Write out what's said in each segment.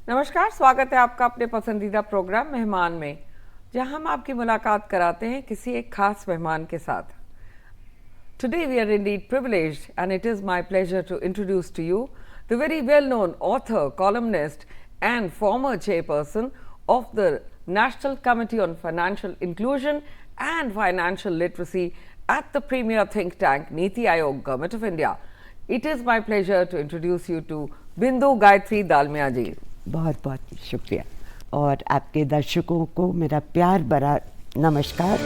नमस्कार, स्वागत है आपका अपने पसंदीदा प्रोग्राम मेहमान में, जहां हम आपकी मुलाकात कराते हैं किसी एक खास मेहमान के साथ. Today we are indeed privileged, and it is my pleasure to introduce to you the very well-known author, columnist, and former chairperson of the National Committee on Financial Inclusion and Financial Literacy at the premier think tank Niti Aayog, Government of India. It is my pleasure to introduce you to Bindu Dalmia ji. बहुत बहुत शुक्रिया और आपके दर्शकों को मेरा प्यार भरा नमस्कार.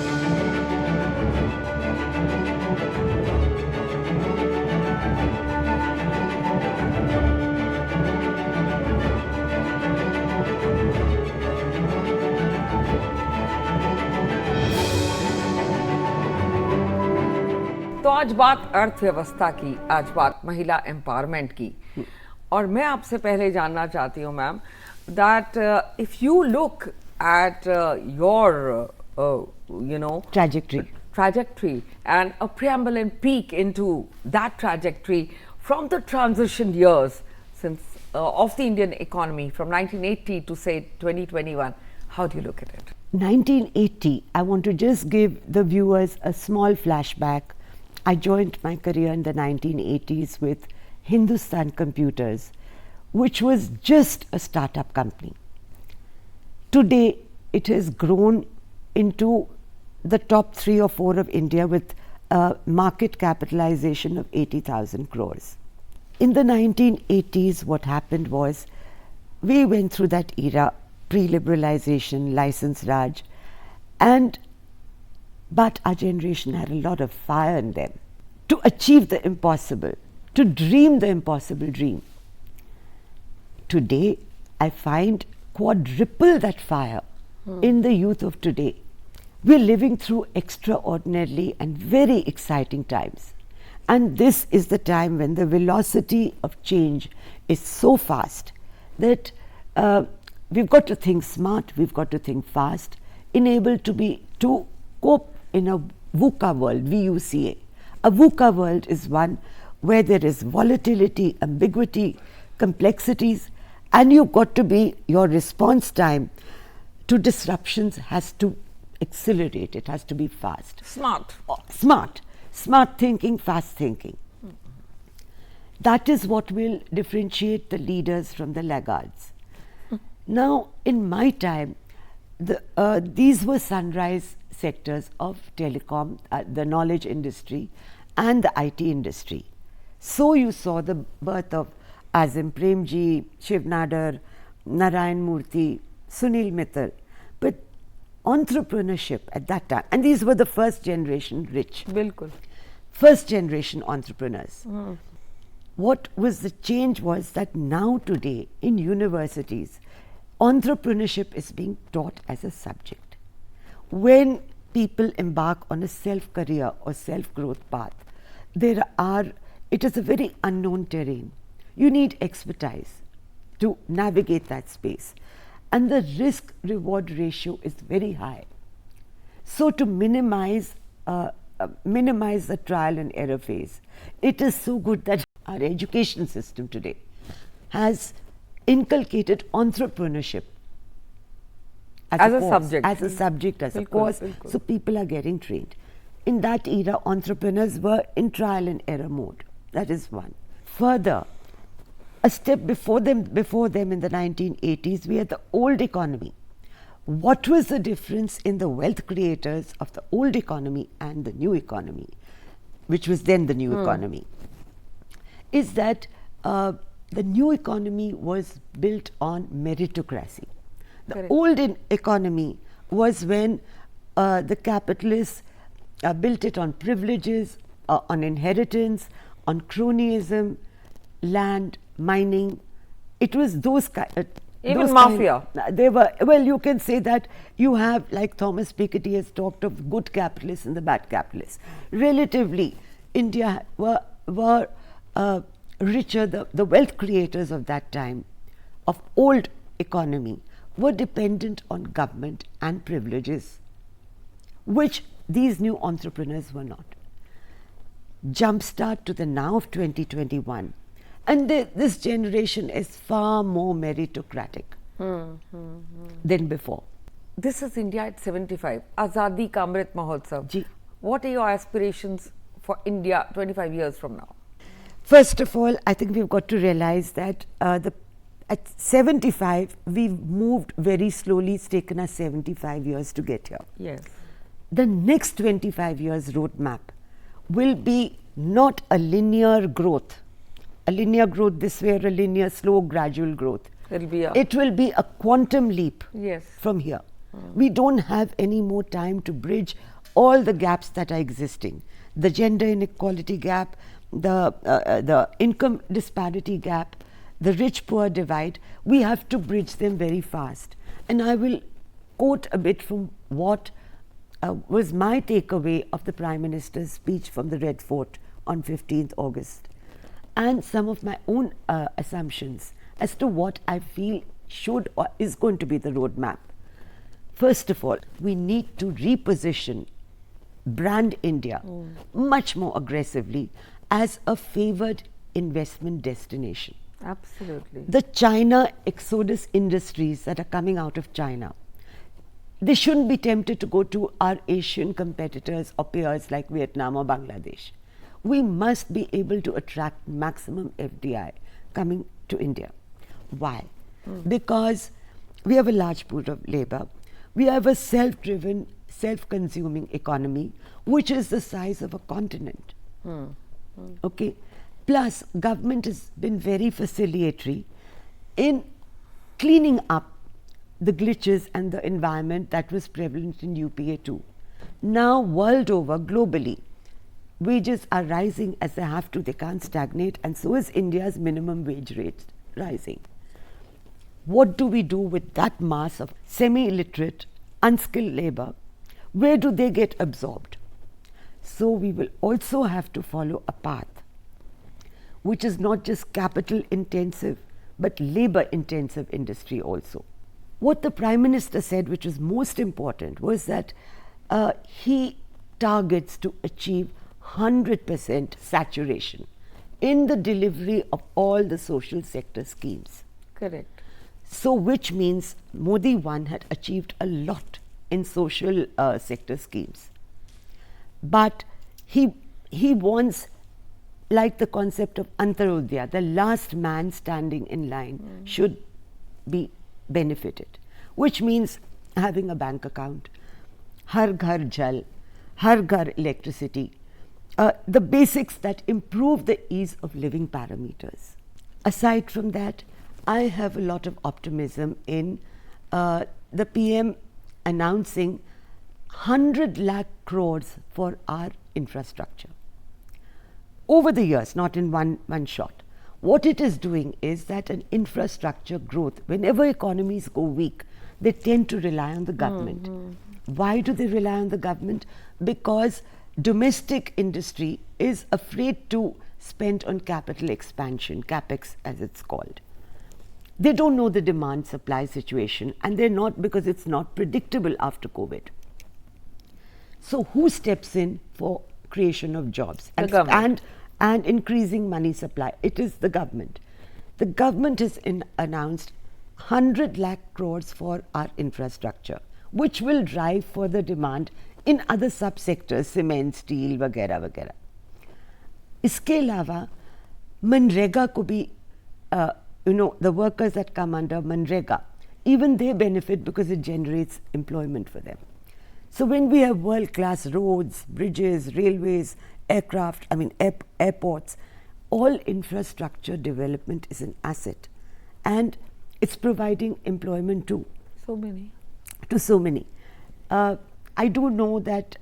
तो आज बात अर्थव्यवस्था की, आज बात महिला एम्पावरमेंट की, और मैं आपसे पहले जानना चाहती हूँ ma'am that if you look at your trajectory and a preamble and peek into that trajectory from the transition years since of the Indian economy from 1980 to say 2021, how do you look at it? 1980, I want to just give the viewers a small flashback. I joined my career in the 1980s with Hindustan Computers, which was just a startup company. Today, it has grown into the top 3 or 4 of India with a market capitalization of 80,000 crores. In the 1980s, what happened was we went through that era, pre-liberalization, license Raj, but our generation had a lot of fire in them to achieve the impossible, to dream the impossible dream. Today, I find quadruple that fire in the youth of today. We're living through extraordinarily and very exciting times. And this is the time when the velocity of change is so fast that we've got to think smart, we've got to think fast, enabled to cope in a VUCA world, VUCA. A VUCA world is one where there is volatility, ambiguity, complexities, and you've got to be, your response time to disruptions has to accelerate, it has to be fast. Smart thinking, fast thinking. That is what will differentiate the leaders from the laggards. Now, in my time, these were sunrise sectors of telecom, the knowledge industry and the IT industry. So you saw the birth of Azim Premji, Shiv Nadar, Narayan Murthy, Sunil Mittal. But entrepreneurship at that time, and these were the first generation rich. Bilkul. First generation entrepreneurs. What was the change was that now today in universities, entrepreneurship is being taught as a subject. When people embark on a self-career or self-growth path, it is a very unknown terrain. You need expertise to navigate that space. And the risk-reward ratio is very high. So to minimize the trial and error phase, it is so good that our education system today has inculcated entrepreneurship as a subject, as a course. So people are getting trained. In that era, entrepreneurs were in trial and error mode. That is one. Further, a step before them in the 1980s, we had the old economy. What was the difference in the wealth creators of the old economy and the new economy, which was then the new economy, is that the new economy was built on meritocracy. The old economy was when the capitalists built it on privileges, on inheritance, on cronyism, land, mining. It was those even mafia. They were, well, you can say that you have, like Thomas Piketty has talked of good capitalists and the bad capitalists. Relatively, India were richer. The wealth creators of that time, of old economy, were dependent on government and privileges, which these new entrepreneurs were not. Jumpstart to the now of 2021 And this generation is far more meritocratic than before. This is India at 75, Azadi Ka Amrit Mahotsav. Ji. What are your aspirations for India 25 years from now? First of all, I think we've got to realize that at 75, we've moved very slowly. It's taken us 75 years to get here. Yes. The next 25 years roadmap will be not a linear growth this way or a linear, slow, gradual growth. It will be a quantum leap from here. We don't have any more time to bridge all the gaps that are existing. The gender inequality gap, the income disparity gap, the rich-poor divide. We have to bridge them very fast. And I will quote a bit from what was my takeaway of the Prime Minister's speech from the Red Fort on 15th August. And some of my own assumptions as to what I feel should or is going to be the roadmap. First of all, we need to reposition brand India much more aggressively as a favored investment destination. Absolutely. The China exodus industries that are coming out of China, they shouldn't be tempted to go to our Asian competitors or peers like Vietnam or Bangladesh. We must be able to attract maximum FDI coming to India. Why? Because we have a large pool of labor. We have a self-driven, self-consuming economy, which is the size of a continent. Okay. Plus, government has been very facilitatory in cleaning up the glitches and the environment that was prevalent in UPA 2. Now, world over, globally, wages are rising as they have to. They can't stagnate, and so is India's minimum wage rate rising. What do we do with that mass of semi-illiterate, unskilled labor? Where do they get absorbed? So we will also have to follow a path which is not just capital intensive but labor intensive industry also. What the Prime Minister said, which was most important, was that he targets to achieve 100% saturation in the delivery of all the social sector schemes. Correct. So which means Modi 1 had achieved a lot in social sector schemes. But he wants, like the concept of Antarodaya, the last man standing in line should be benefited, which means having a bank account, Har Ghar Jal, Har Ghar electricity, the basics that improve the ease of living parameters. Aside from that, I have a lot of optimism in the PM announcing 100 lakh crores for our infrastructure. Over the years, not in one shot. What it is doing is that an infrastructure growth, whenever economies go weak, they tend to rely on the government. Why do they rely on the government? Because domestic industry is afraid to spend on capital expansion, capex as it's called. They don't know the demand supply situation, and they're not, because it's not predictable after COVID. So who steps in for creation of jobs and increasing money supply? It is the government. The government has announced 100 lakh crores for our infrastructure, which will drive further demand in other subsectors, cement, steel, वगैरह वगैरह. इसके अलावा मनरेगा को भी, the workers that come under Manrega, even they benefit because it generates employment for them. So when we have world-class roads, bridges, railways, airports, all infrastructure development is an asset, and it's providing employment to so many. I do know that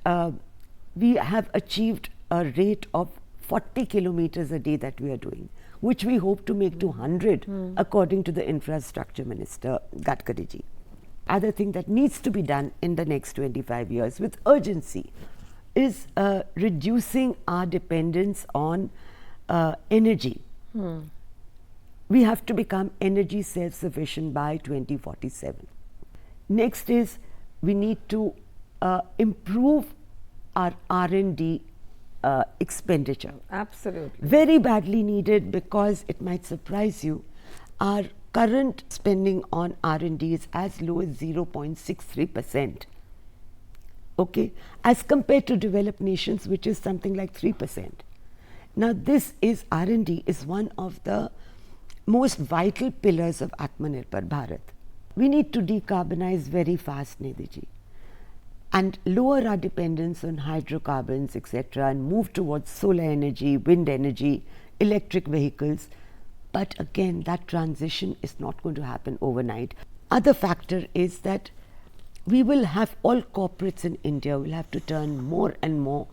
we have achieved a rate of 40 kilometers a day that we are doing, which we hope to make to 100 according to the infrastructure minister Gadkari ji. Other thing that needs to be done in the next 25 years with urgency is reducing our dependence on energy. We have to become energy self-sufficient by 2047. Next is we need to improve our R&D expenditure. Absolutely. Very badly needed, because it might surprise you, our current spending on R&D is as low as 0.63%. Okay, as compared to developed nations, which is something like 3%. Now, this is R&D is one of the most vital pillars of Atmanirbhar Bharat. We need to decarbonize very fast, Nidhi, and lower our dependence on hydrocarbons, etc., and move towards solar energy, wind energy, electric vehicles. But again, that transition is not going to happen overnight. Other factor is that we will have all corporates in India will have to turn more and more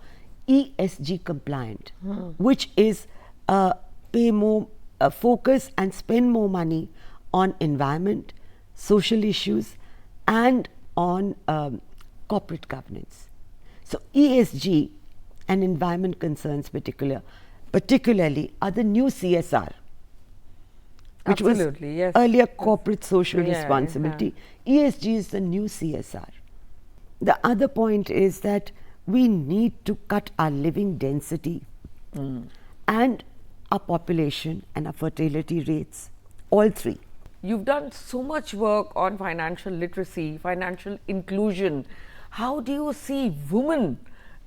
ESG compliant, which is pay more focus and spend more money on environment, social issues, and on corporate governance. So ESG and environment concerns particularly are the new CSR, which Absolutely, was yes. earlier corporate social Yeah, responsibility. ESG is the new CSR. The other point is that we need to cut our living density and our population and our fertility rates, all three. You've done so much work on financial literacy, financial inclusion. How do you see women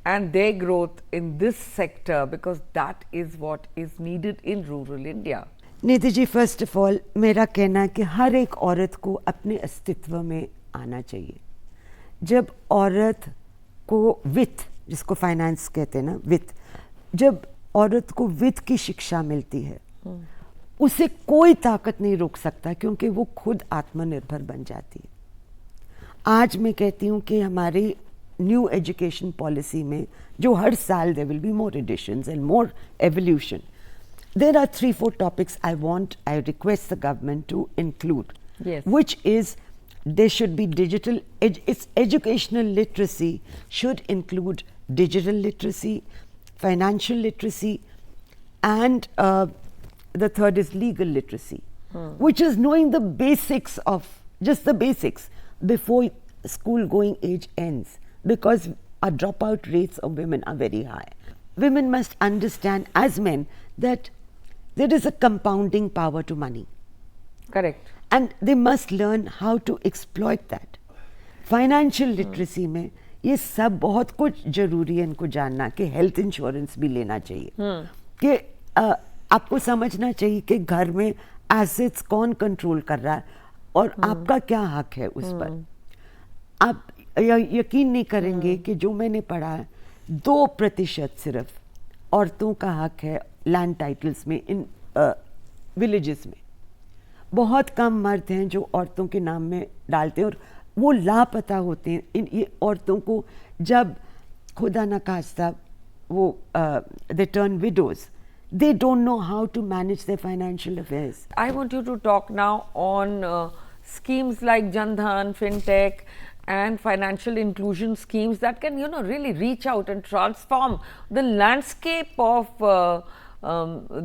and their growth in this sector? Because that is what is needed in rural India. Nidhi ji, first of all मेरा कहना है कि हर एक औरत को अपने अस्तित्व में आना चाहिए. जब औरत को वित्त, जिसको फाइनेंस कहते हैं ना, वित्त, जब औरत को वित्त की शिक्षा मिलती है, उसे कोई ताकत नहीं रोक सकता, क्योंकि वो खुद आत्मनिर्भर बन जाती है. आज मैं कहती हूँ कि हमारी न्यू एजुकेशन पॉलिसी में जो हर साल there will be more additions and more evolution. There are 3-4 topics I request the government to include. Yes. Which is, there should be digital, its educational literacy should include digital literacy, financial literacy, and the third is legal literacy, which is knowing the basics of, just the basics, before school going age ends, because our dropout rates of women are very high. Women must understand, as men, that there is a compounding power to money. Correct. And they must learn how to exploit that. Financial literacy में ये सब बहुत कुछ जरूरी है इनको जानना, कि हेल्थ इंश्योरेंस भी लेना चाहिए, कि आपको समझना चाहिए कि घर में एसेट्स कौन कंट्रोल कर रहा है और आपका क्या हक है उस पर. आप यकीन नहीं करेंगे कि जो मैंने पढ़ा है, 2% सिर्फ औरतों का हक है लैंड टाइटल्स में इन विलेजेस में. बहुत कम मर्द हैं जो औरतों के नाम में डालते हैं, और वो लापता होते हैं. ये औरतों को जब खुदा न खास्ता वो they turn widows, they don't know how to manage their financial affairs. I want you to talk now on schemes like Jan Dhan, FinTech, and financial inclusion schemes that can, really reach out and transform the landscape of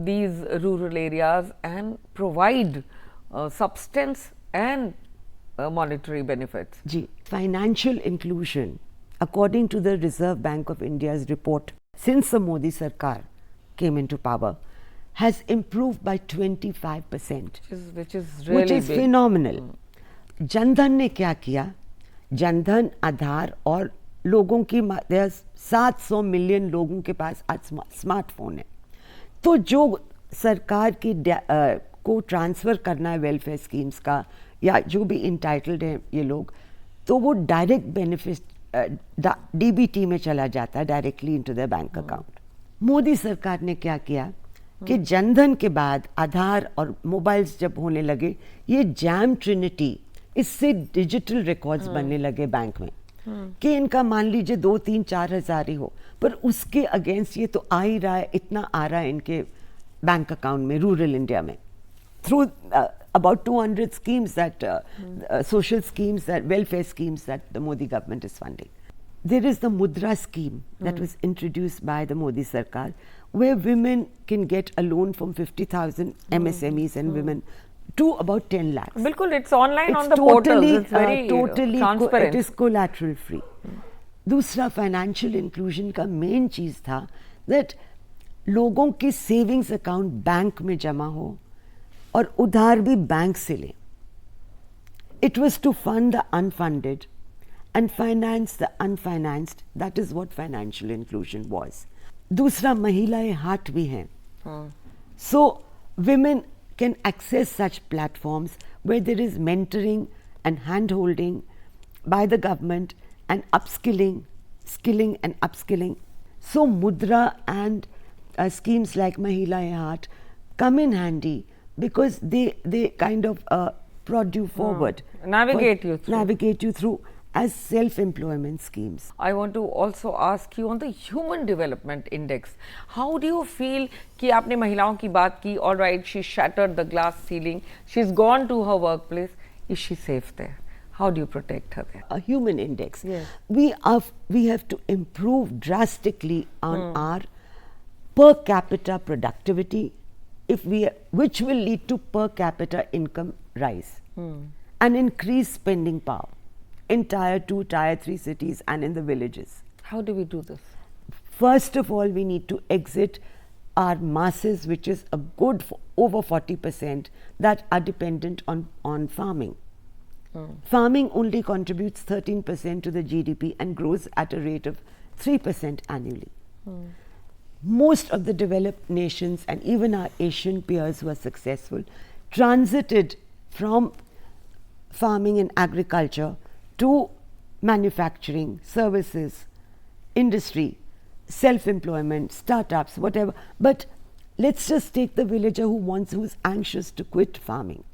these rural areas and provide substance and monetary benefits. Ji, financial inclusion, according to the Reserve Bank of India's report, since the Modi Sarkar came into power, has improved by 25%. Which is really which is big. Phenomenal. Jan Dhan ने क्या किया? Jan Dhan, Aadhaar और लोगों की 700 million लोगों के पास आज smartphone है. तो जो सरकार की को ट्रांसफ़र करना है वेलफेयर स्कीम्स का, या जो भी इंटाइटल्ड हैं ये लोग, तो वो डायरेक्ट बेनिफिट डीबीटी में चला जाता है, directly into the bank account. Modi सरकार ने क्या किया कि जनधन के बाद आधार और मोबाइल्स जब होने लगे, ये जैम ट्रिनिटी, इससे डिजिटल रिकॉर्ड्स बनने लगे बैंक में, कि इनका मान लीजिए 2-3-4 हज़ार ही हो, पर उसके अगेंस्ट ये तो आ ही रहा है, इतना आ रहा है इनके बैंक अकाउंट में रूरल इंडिया में, through about 200 schemes that social schemes, that welfare schemes that the Modi government is funding. There is the Mudra scheme that was introduced by the Modi Sarkar, where women can get a loan from 50,000 MSMEs and women to about 10 lakhs. Bilkul, it's online It's on the totally, portals. It's very transparent. it is collateral free. दूसरा financial inclusion का main चीज़ था that लोगों की savings account bank में जमा हो और उधार भी बैंक से लें. It was to fund the unfunded and finance the unfinanced. That is what financial inclusion was. दूसरा, महिलाएं हाट भी हैं. So women can access such platforms where there is mentoring and hand-holding by the government and skilling and upskilling. So Mudra and schemes like Mahila Haat come in handy because they kind of prod you forward. Navigate you through as self-employment schemes. I want to also ask you on the Human Development Index. How do you feel कि आपने महिलाओं की बात की, all right, she shattered the glass ceiling, she's gone to her workplace, is she safe there? How do you protect her there? A human index. Yes. We have to improve drastically on our per capita productivity, which will lead to per capita income rise and increase spending power in tier 2, tier 3 cities and in the villages. How do we do this? First of all, we need to exit our masses, which is a good over 40% that are dependent on farming. Farming only contributes 13% to the GDP and grows at a rate of 3% annually. Most of the developed nations and even our Asian peers who are successful transited from farming and agriculture to manufacturing, services, industry, self-employment, startups, whatever. But let's just take the villager who's anxious to quit farming.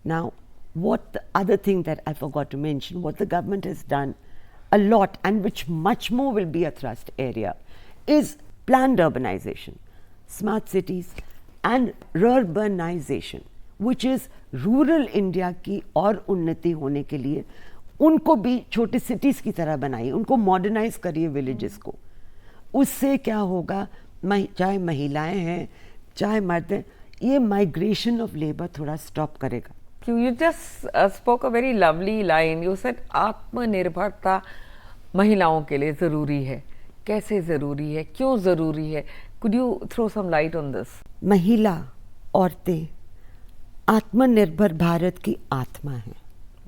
Now, what the other thing that I forgot to mention, what the government has done a lot and which much more will be a thrust area is planned urbanization, smart cities and rurbanization, which is rural India की और उन्नति होने के लिए उनको भी छोटे cities की तरह बनाइए, उनको modernize करिए villages को. उससे क्या होगा, चाहे महिलाएं हैं, चाहे मर्द हैं, ये migration of labor थोड़ा stop करेगा. You just spoke a very lovely line. You said आत्मनिर्भरता महिलाओं के लिए ज़रूरी है. कैसे ज़रूरी है? क्यों ज़रूरी है? Could you throw some light on this? महिला, औरतें आत्मनिर्भर भारत की आत्मा हैं.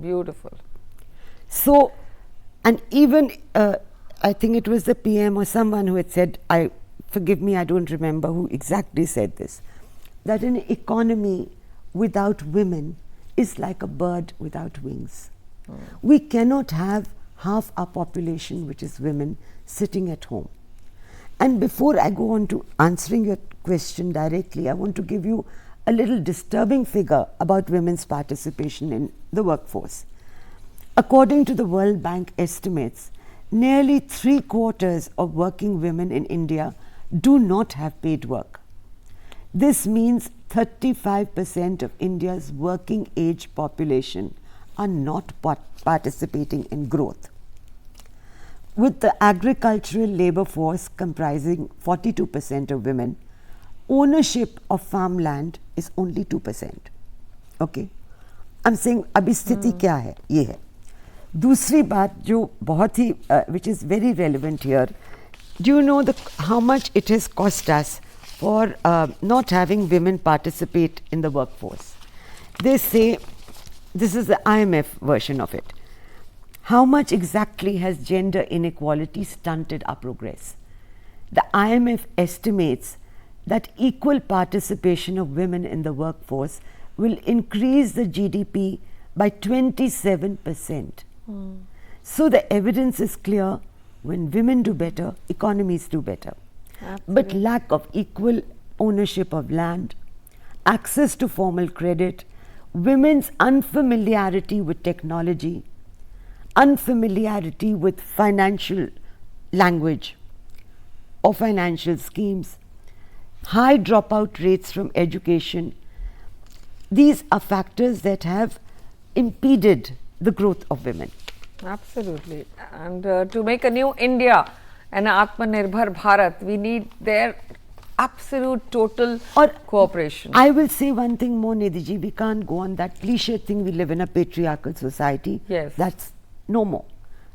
Beautiful. So, and even I think it was the PM or someone who had said, forgive me, I don't remember who exactly said this, that an economy without women is like a bird without wings. We cannot have half our population, which is women, sitting at home. And before I go on to answering your question directly, I want to give you a little disturbing figure about women's participation in the workforce. According to the World Bank estimates, nearly 3/4 of working women in India do not have paid work. This means 35% of India's working age population are not participating in growth. With the agricultural labor force comprising 42% of women, ownership of farmland is only 2%. Okay? I'm saying अभी स्थिति क्या है? ये है. दूसरी बात जो बहुत ही which is very relevant here, do you know how much it has cost us for not having women participate in the workforce? They say, this is the IMF version of it, how much exactly has gender inequality stunted our progress? The IMF estimates that equal participation of women in the workforce will increase the GDP by 27%. So the evidence is clear, when women do better, economies do better. Absolutely. But lack of equal ownership of land, access to formal credit, women's unfamiliarity with technology, unfamiliarity with financial language or financial schemes, high dropout rates from education, these are factors that have impeded the growth of women. Absolutely. And to make a new India and Atmanirbhar Bharat, we need their absolute total cooperation. I will say one thing more, Nidhi ji, we can't go on that cliche thing, we live in a patriarchal society. Yes. That's no more.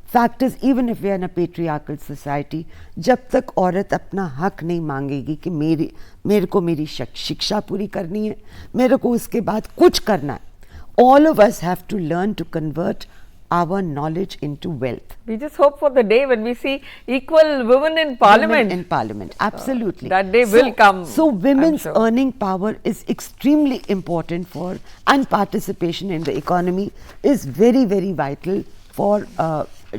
Fact is, even if we are in a patriarchal society, जब तक औरत अपना हक नहीं मांगेगी कि मेरे को मेरी शिक्षा पूरी करनी है, मेरे को उसके बाद कुछ करना है, all of us have to learn to convert our knowledge into wealth. We just hope for the day when we see equal women in parliament. Women in parliament, absolutely. That day will come. So women's I'm sure. earning power is extremely important for, and participation in the economy is very, very vital for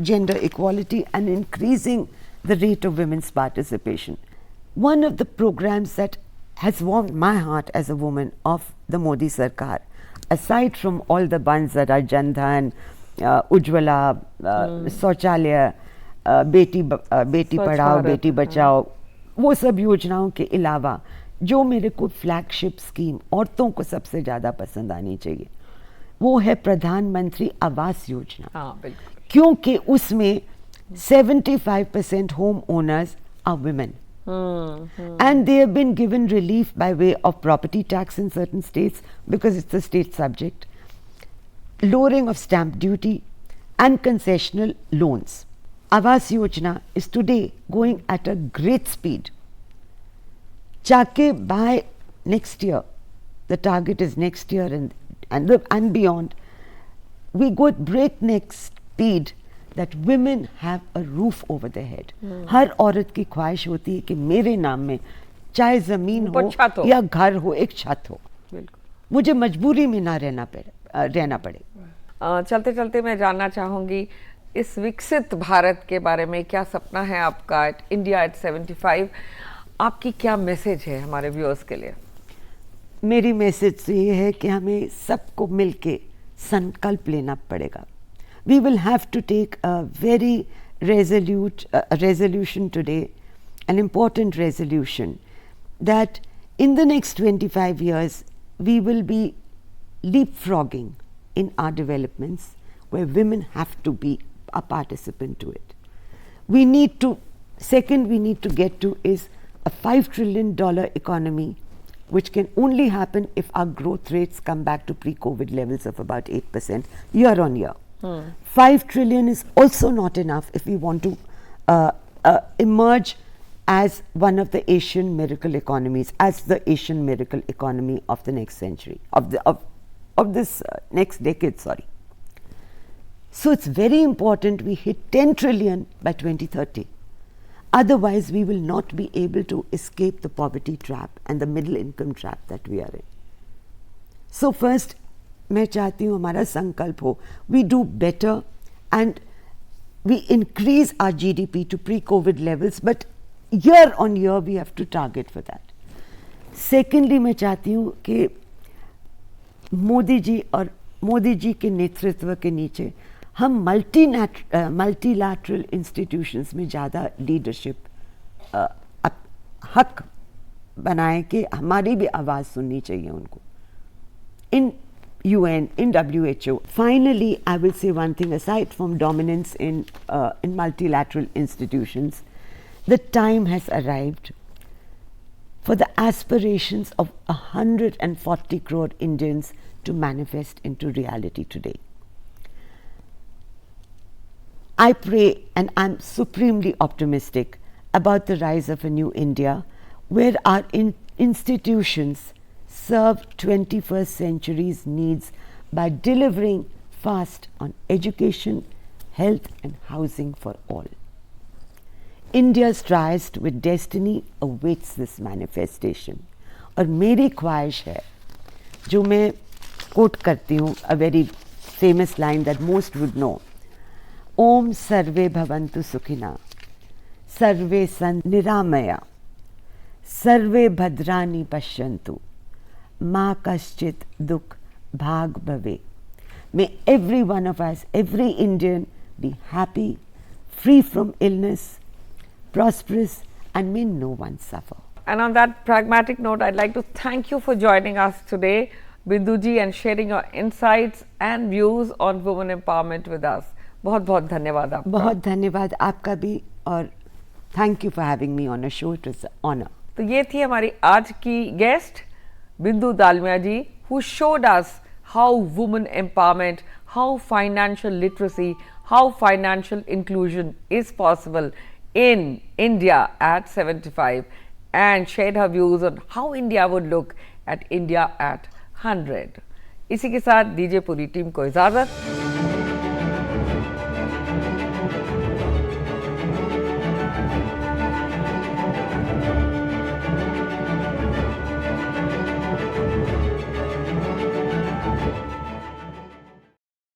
gender equality and increasing the rate of women's participation. One of the programs that has warmed my heart as a woman of the Modi Sarkar, aside from all the bunds that are Jan Dhan, Ujjwala, Shauchalaya, Beti Padhao, Beti Bachao, वो सब योजनाओं के अलावा जो मेरे को flagship scheme औरतों को सबसे ज़्यादा पसंद आनी चाहिए वो है प्रधानमंत्री आवास योजना. हाँ, बिल्कुल. क्योंकि उसमें 75% home owners are women. And they have been given relief by way of property tax in certain states because it's a state subject, lowering of stamp duty and concessional loans. Awas Yojana is today going at a great speed. Chake by next year, the target is next year and beyond, we go at breakneck speed that women have a roof over their head. हर औरत की ख्वाहिश होती है कि मेरे नाम में चाहे ज़मीन हो या घर हो, एक छत हो. मुझे मजबूरी में ना रहना पड़े. चलते चलते मैं जानना चाहूँगी इस विकसित भारत के बारे में क्या सपना है आपका इंडिया एट 75. आपकी क्या मैसेज है हमारे व्यूअर्स के लिए? मेरी मैसेज तो ये है कि हमें सबको मिलके संकल्प लेना पड़ेगा. We will have to take a very resolution today, an important resolution, that in the next 25 years we will be leapfrogging in our developments where women have to be a participant to it. We need to get to is a $5 trillion economy, which can only happen if our growth rates come back to pre-COVID levels of about 8% year on year. 5 trillion is also not enough if we want to emerge as one of the Asian miracle economies, as the Asian miracle economy of the next century, of this next decade, sorry. So it's very important we hit 10 trillion by 2030. Otherwise, we will not be able to escape the poverty trap and the middle income trap that we are in. So first, मैं चाहती हूँ हमारा संकल्प हो, we do better and we increase our GDP to pre-COVID levels, but year on year we have to target for that. Secondly, मैं चाहती हूँ कि मोदी जी के नेतृत्व के नीचे हम मल्टीलैटरल इंस्टीट्यूशंस में ज़्यादा लीडरशिप हक बनाएं कि हमारी भी आवाज़ सुननी चाहिए उनको. In UN, in WHO. Finally, I will say one thing, aside from dominance in multilateral institutions, the time has arrived for the aspirations of 140 crore Indians to manifest into reality today. I pray and I'm supremely optimistic about the rise of a new India where our institutions serve 21st century's needs by delivering fast on education, health and housing for all. India's tryst with destiny awaits this manifestation. और मेरी ख्वाहिश है, जो मैं coat करती हूँ, a very famous line that most would know, Om Sarve Bhavantu Sukhina, Sarve Sant Niramaya, Sarve Bhadrani Pashyantu, Ma Kaschit Dukh Bhag Bhave. May every one of us, every Indian, be happy, free from illness, prosperous, and may no one suffer. And on that pragmatic note, I'd like to thank you for joining us today, Bindu ji, and sharing your insights and views on women empowerment with us. बहुत बहुत धन्यवाद आपका. बहुत धन्यवाद आपका भी, और thank you for having me on a show. It was an honor. तो ये थी हमारी आज की guest Bindu Dalmia ji, who showed us how women empowerment, how financial literacy, how financial inclusion is possible in India at 75 and shared her views on how India would look at India at 100. इसी के साथ दीजिए पूरी team को इजाज़त।